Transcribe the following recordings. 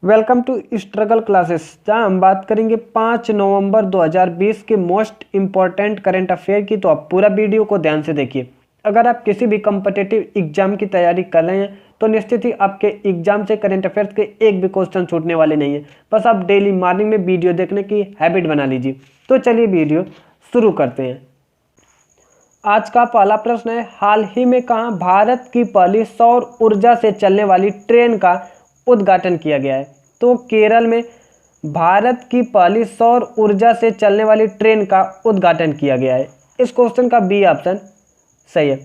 Welcome to struggle classes, जहां हम बात करेंगे 5 नवंबर 2020 के मोस्ट इम्पॉर्टेंट करंट अफेयर की। तो आप पूरा वीडियो को ध्यान से देखिए। अगर आप किसी भी कम्पिटिटिव एग्जाम की तैयारी कर रहे हैं तो निश्चित ही आपके एग्जाम से करंट अफेयर्स के एक भी क्वेश्चन छूटने वाले नहीं है। बस आप डेली मॉर्निंग में वीडियो देखने की हैबिट बना लीजिए। तो चलिए वीडियो शुरू करते हैं। आज का पहला प्रश्न है, हाल ही में कहाँ भारत की पहली सौर ऊर्जा से चलने वाली ट्रेन का उद्घाटन किया गया है? तो केरल में भारत की पहली सौर ऊर्जा से चलने वाली ट्रेन का उद्घाटन किया गया है। इस क्वेश्चन का बी ऑप्शन सही है।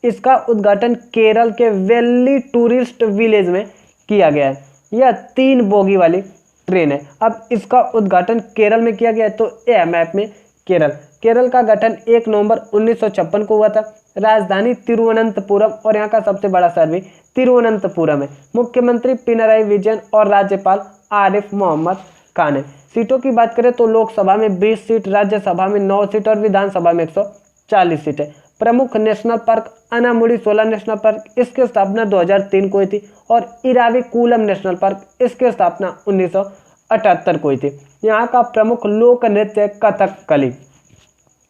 इसका उद्घाटन केरल के वेल्ली टूरिस्ट विलेज में किया गया है। यह 3 बोगी वाली ट्रेन है। अब इसका उद्घाटन केरल में किया गया है, तो ए मैप में केरल का गठन 1 नवंबर 1956 को हुआ था। राजधानी तिरुवनंतपुरम और यहाँ का सबसे बड़ा शहर भी तिरुवनंतपुरम है। मुख्यमंत्री पिनराई विजयन और राज्यपाल आरिफ मोहम्मद खान है। सीटों की बात करें तो लोकसभा में 20 सीट, राज्यसभा में 9 सीट और विधानसभा में 140 सीट है। प्रमुख national park Anamudi 16 national park, इसकी स्थापना 2003 को हुई थी। और इराविकुलम नेशनल पार्क, इसकी स्थापना 1978 को हुई थी। यहाँ का प्रमुख लोक नृत्य कथकली।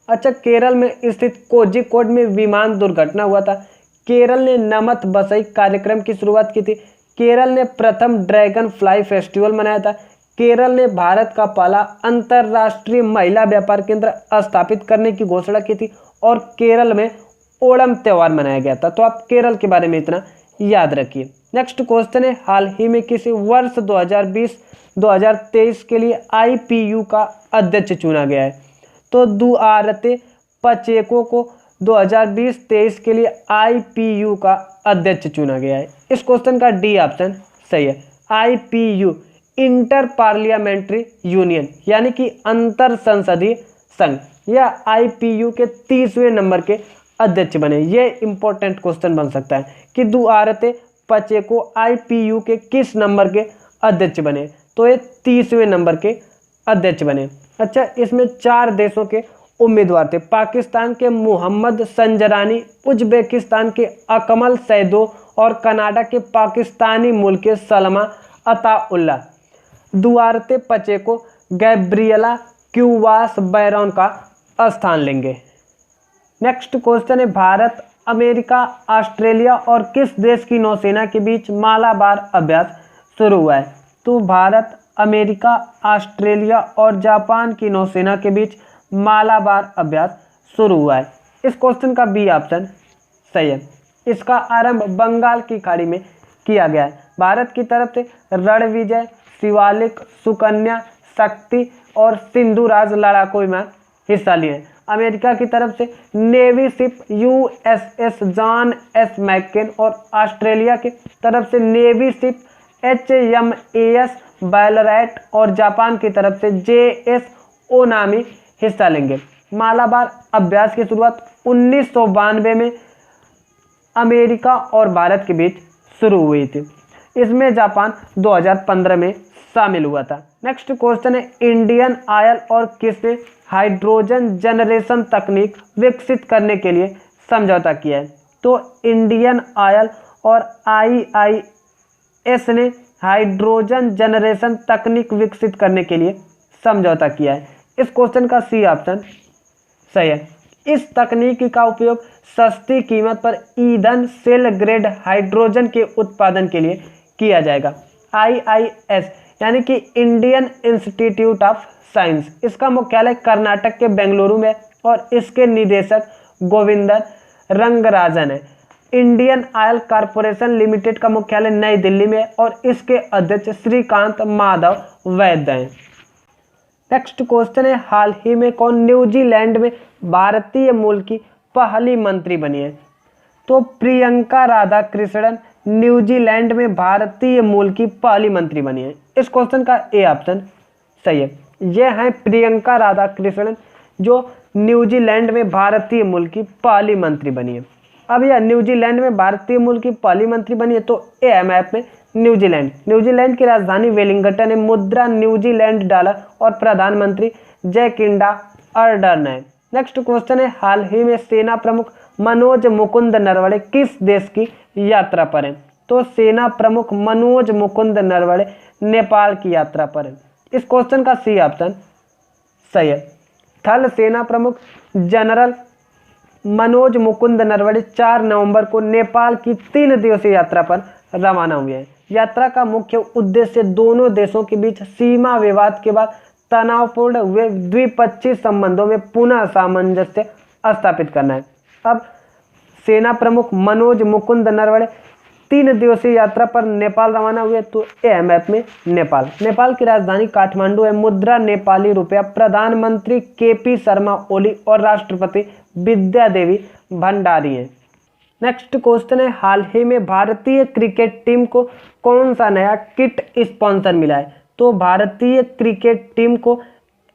अच्छा, केरल में स्थित कोझिकोड में विमान दुर्घटना हुआ था। केरल ने नमत बसई कार्यक्रम की शुरुआत की थी। केरल ने प्रथम ड्रैगन फ्लाई फेस्टिवल मनाया था। केरल ने भारत का पहला अंतर्राष्ट्रीय महिला व्यापार केंद्र स्थापित करने की घोषणा की थी। और केरल में ओणम त्यौहार मनाया गया था। तो आप केरल के बारे में इतना याद रखिए। नेक्स्ट क्वेश्चन है, हाल ही में किसी वर्ष 2020-2023 के लिए IPU का अध्यक्ष चुना गया है? तो दुआरते पचेको को 2020-23 के लिए IPU का अध्यक्ष चुना गया है। इस क्वेश्चन का डी ऑप्शन सही है। IPU इंटर पार्लियामेंट्री यूनियन, यानी कि अंतर संसदीय संघ, यह IPU के 30वें नंबर के अध्यक्ष बने। यह इंपॉर्टेंट क्वेश्चन बन सकता है कि दुआरते पचेको IPU के किस नंबर के अध्यक्ष बने? तो ये 30वें नंबर के अध्यक्ष बने। अच्छा, इसमें 4 देशों के उम्मीदवार थे। पाकिस्तान के मोहम्मद संजरानी, उज्बेकिस्तान के अकमल सैदो और कनाडा के पाकिस्तानी मूल के Salma Ataullah. Duarte पचेको Gabriela Cuevas baron का स्थान लेंगे। नेक्स्ट क्वेश्चन है, भारत, अमेरिका, ऑस्ट्रेलिया और किस देश की नौसेना के बीच मालाबार अभ्यास शुरू हुआ है? तो भारत, अमेरिका, ऑस्ट्रेलिया और जापान की नौसेना के बीच मालाबार अभ्यास शुरू हुआ है। इस क्वेश्चन का बी ऑप्शन सही है। इसका आरंभ बंगाल की खाड़ी में किया गया है। भारत की तरफ से रणविजय, शिवालिक, सुकन्या, शक्ति और सिंधुराज लड़ाकू विमान हिस्सा लिए। अमेरिका की तरफ से navy ship USS John S McCain और ऑस्ट्रेलिया की तरफ से नेवी शिप HMAS बैलरैट और जापान की तरफ से JS ओनामी हिस्सा लेंगे। मालाबार अभ्यास की शुरुआत 1992 में अमेरिका और भारत के बीच शुरू हुई थी। इसमें जापान 2015 में शामिल हुआ था। नेक्स्ट क्वेश्चन है, इंडियन ऑयल और किसने हाइड्रोजन जनरेशन तकनीक विकसित करने के लिए समझौता किया है? तो इंडियन ऑयल और IIS ने हाइड्रोजन जनरेशन तकनीक विकसित करने के लिए समझौता किया है। इस क्वेश्चन का सी ऑप्शन सही है। इस तकनीक का उपयोग सस्ती कीमत पर ईंधन सेल ग्रेड हाइड्रोजन के उत्पादन के लिए किया जाएगा। IIS यानी कि इंडियन इंस्टीट्यूट ऑफ साइंस, इसका मुख्यालय कर्नाटक के बेंगलुरु में और इसके निदेशक गोविंदर रंगराजन है। इंडियन ऑयल कॉरपोरेशन लिमिटेड का मुख्यालय नई दिल्ली में और इसके अध्यक्ष श्रीकांत माधव वैद्य हैं। नेक्स्ट क्वेश्चन है, हाल ही में कौन न्यूजीलैंड में भारतीय मूल की पहली मंत्री बनी है? तो प्रियंका राधाकृष्णन न्यूजीलैंड में भारतीय मूल की पहली मंत्री बनी है। इस क्वेश्चन का ए ऑप्शन सही है। यह है प्रियंका राधाकृष्णन जो न्यूजीलैंड में भारतीय मूल की पहली मंत्री बनी है। अब यह न्यूजीलैंड में भारतीय मूल की पहली मंत्री बनी है, तो ए मैप में न्यूजीलैंड की राजधानी वेलिंगटन है। मुद्रा न्यूजीलैंड डॉलर और प्रधानमंत्री जैकिंडा अर्डर्न है। नेक्स्ट क्वेश्चन है, हाल ही में सेना प्रमुख मनोज मुकुंद नरवणे किस देश की यात्रा पर हैं? तो सेना प्रमुख मनोज मुकुंद नरवणे नेपाल की यात्रा पर है। इस क्वेश्चन का सी ऑप्शन सही है। थल सेना प्रमुख जनरल मनोज मुकुंद नरवणे 4 नवंबर को नेपाल की 3 दिवसीय यात्रा पर रवाना हुए हैं। यात्रा का मुख्य उद्देश्य दोनों देशों के बीच सीमा विवाद के बाद तनावपूर्ण हुए द्विपक्षीय संबंधों में पुनः सामंजस्य स्थापित करना है। अब सेना प्रमुख मनोज मुकुंद नरवणे 3 दिवसीय यात्रा पर नेपाल रवाना हुए, तो ए मैप में नेपाल की राजधानी काठमांडू है। मुद्रा नेपाली रुपया। प्रधानमंत्री केपी शर्मा ओली और राष्ट्रपति विद्या देवी भंडारी हैं। नेक्स्ट क्वेश्चन है, हाल ही में भारतीय क्रिकेट टीम को कौन सा नया किट स्पॉन्सर मिला है? तो भारतीय क्रिकेट टीम को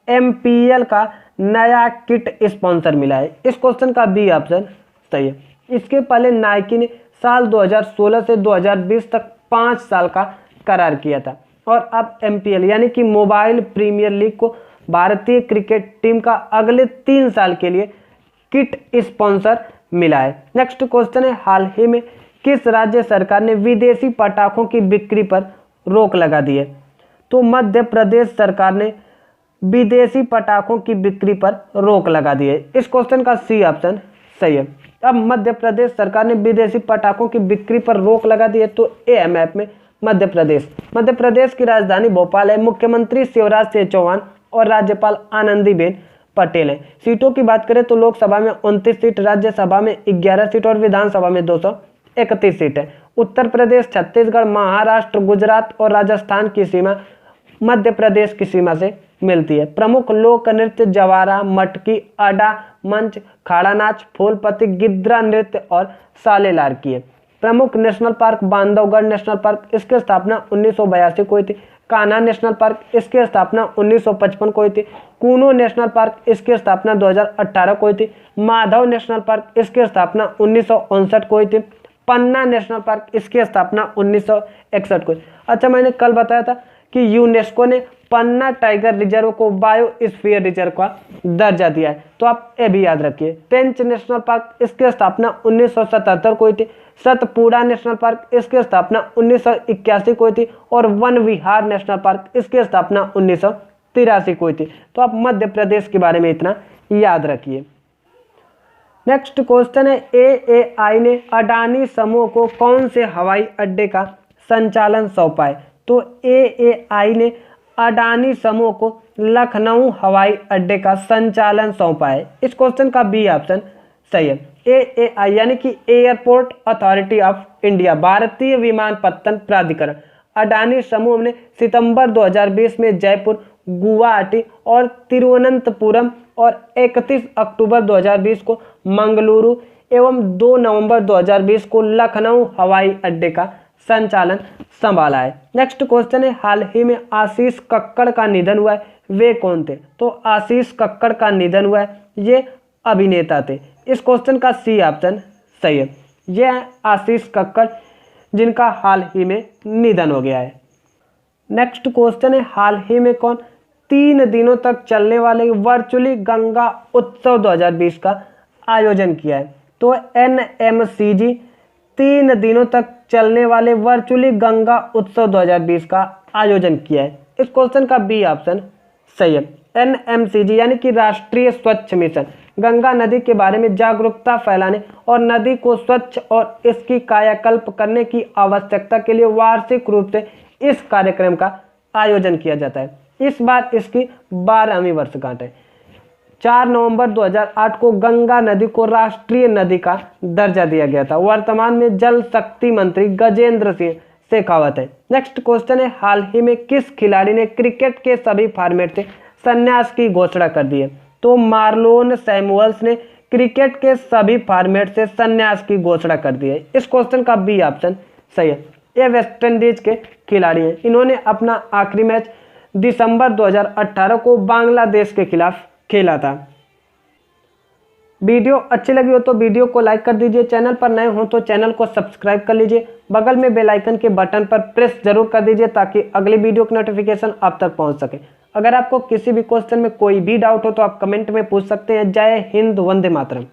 MPL का नया किट स्पॉन्सर मिला है। इस क्वेश्चन का बी ऑप्शन सही है। इसके पहले नाइकी ने साल 2016 से 2020 तक 5 साल का करार किया था, और अब MPL यानी कि मोबाइल प्रीमियर लीग को भारतीय क्रिकेट टीम का अगले 3 साल के लिए किट स्पॉन्सर मिला है। नेक्स्ट क्वेश्चन है, हाल ही में किस राज्य सरकार ने विदेशी पटाखों की बिक्री पर रोक लगा दी है? तो मध्य प्रदेश सरकार ने विदेशी पटाखों की बिक्री पर रोक लगा दी है। इस क्वेश्चन का सी ऑप्शन सही है। अब मध्य प्रदेश सरकार ने विदेशी पटाखों की बिक्री पर रोक लगा दी है, तो ए मैप में मध्य प्रदेश की राजधानी भोपाल है। मुख्यमंत्री शिवराज सिंह चौहान और राज्यपाल आनंदीबेन पटेल हैं। सीटों की बात करें तो लोकसभा में 29 सीट, राज्यसभा में 11 सीट और विधानसभा में 231 सीट है। उत्तर प्रदेश, छत्तीसगढ़, महाराष्ट्र, गुजरात और राजस्थान की सीमा मध्य प्रदेश की सीमा से मिलती है। प्रमुख लोक नृत्य जवारा, मटकी, अडा, मंच, खाड़ा नाच, फूलपति, गिद्रा नृत्य और सालेलार की है। प्रमुख national park Bandhavgarh national park, इसकी स्थापना 1982 को हुई थी। कान्हा नेशनल पार्क, इसकी स्थापना 1955 को हुई थी। कूनो नेशनल पार्क, इसकी स्थापना 2018 को हुई थी। माधव नेशनल पार्क, इसकी स्थापना 1959 को हुई थी। पन्ना नेशनल पार्क, इसकी स्थापना 1961 को। अच्छा, मैंने कल बताया था कि यूनेस्को ने पन्ना टाइगर रिजर्व को बायोस्फीयर रिजर्व का दर्जा दिया है, तो आप ये भी याद रखिए। पेंच नेशनल पार्क, इसकी स्थापना 1977 को हुई थी। सतपुड़ा नेशनल पार्क, इसकी स्थापना 1981 को हुई थी। और वन विहार नेशनल पार्क, इसकी स्थापना 1983 को हुई थी। तो आप मध्य प्रदेश के बारे में इतना याद रखिए। नेक्स्ट क्वेश्चन है, AAI ने अडानी समूह को कौन से हवाई अड्डे का संचालन सौंपा है? तो AAI ने अडानी समूह को लखनऊ हवाई अड्डे का संचालन सौंपा है। इस क्वेश्चन का बी ऑप्शन सही है। AAI यानी कि एयरपोर्ट अथॉरिटी ऑफ इंडिया, भारतीय विमानपत्तन प्राधिकरण, अडानी समूह ने सितंबर 2020 में जयपुर, गुवाहाटी और तिरुवनंतपुरम और 31 अक्टूबर 2020 को मंगलुरु एवं 2 नवंबर 2020 को लखनऊ हवाई अड्डे का संचालन संभाला है। नेक्स्ट क्वेश्चन है, हाल ही में आशीष कक्कड़ का निधन हुआ है, वे कौन थे? तो आशीष कक्कड़ का निधन हुआ है, ये अभिनेता थे। इस क्वेश्चन का सी ऑप्शन सही है। यह आशीष कक्कड़ जिनका हाल ही में निधन हो गया है। नेक्स्ट क्वेश्चन है, हाल ही में कौन 3 दिनों तक चलने वाले वर्चुअली गंगा उत्सव 2020 का आयोजन किया है? तो NMCG 3 दिनों तक चलने वाले वर्चुअली गंगा उत्सव 2020 का आयोजन किया है। इस क्वेश्चन का बी ऑप्शन सही है। NMCG यानी कि राष्ट्रीय स्वच्छ मिशन, गंगा नदी के बारे में जागरूकता फैलाने और नदी को स्वच्छ और इसकी कायाकल्प करने की आवश्यकता के लिए वार्षिक रूप से इस कार्यक्रम का आयोजन किया जाता है। इस बार इसकी 12वीं वर्षगांठ है। 4 नवंबर 2008 को गंगा नदी को राष्ट्रीय नदी का दर्जा दिया गया था। वर्तमान में जल शक्ति मंत्री गजेंद्र सिंह शेखावत है। नेक्स्ट क्वेश्चन है, हाल ही में किस खिलाड़ी ने क्रिकेट के सभी फॉर्मेट से संन्यास की घोषणा कर दी है? तो मार्लोन सैमुअल्स ने क्रिकेट के सभी फॉर्मेट से संन्यास की घोषणा कर दी है। इस क्वेश्चन का बी ऑप्शन सही है। ये वेस्ट इंडीज के खिलाड़ी हैं। इन्होंने अपना आखिरी मैच दिसंबर 2018 को बांग्लादेश के खिलाफ खेला था। वीडियो अच्छी लगी हो तो वीडियो को लाइक कर दीजिए। चैनल पर नए हो तो चैनल को सब्सक्राइब कर लीजिए। बगल में बेल आइकन के बटन पर प्रेस जरूर कर दीजिए ताकि अगली वीडियो की नोटिफिकेशन आप तक पहुंच सके। अगर आपको किसी भी क्वेश्चन में कोई भी डाउट हो तो आप कमेंट में पूछ सकते हैं। जय हिंद, वंदे मातरम।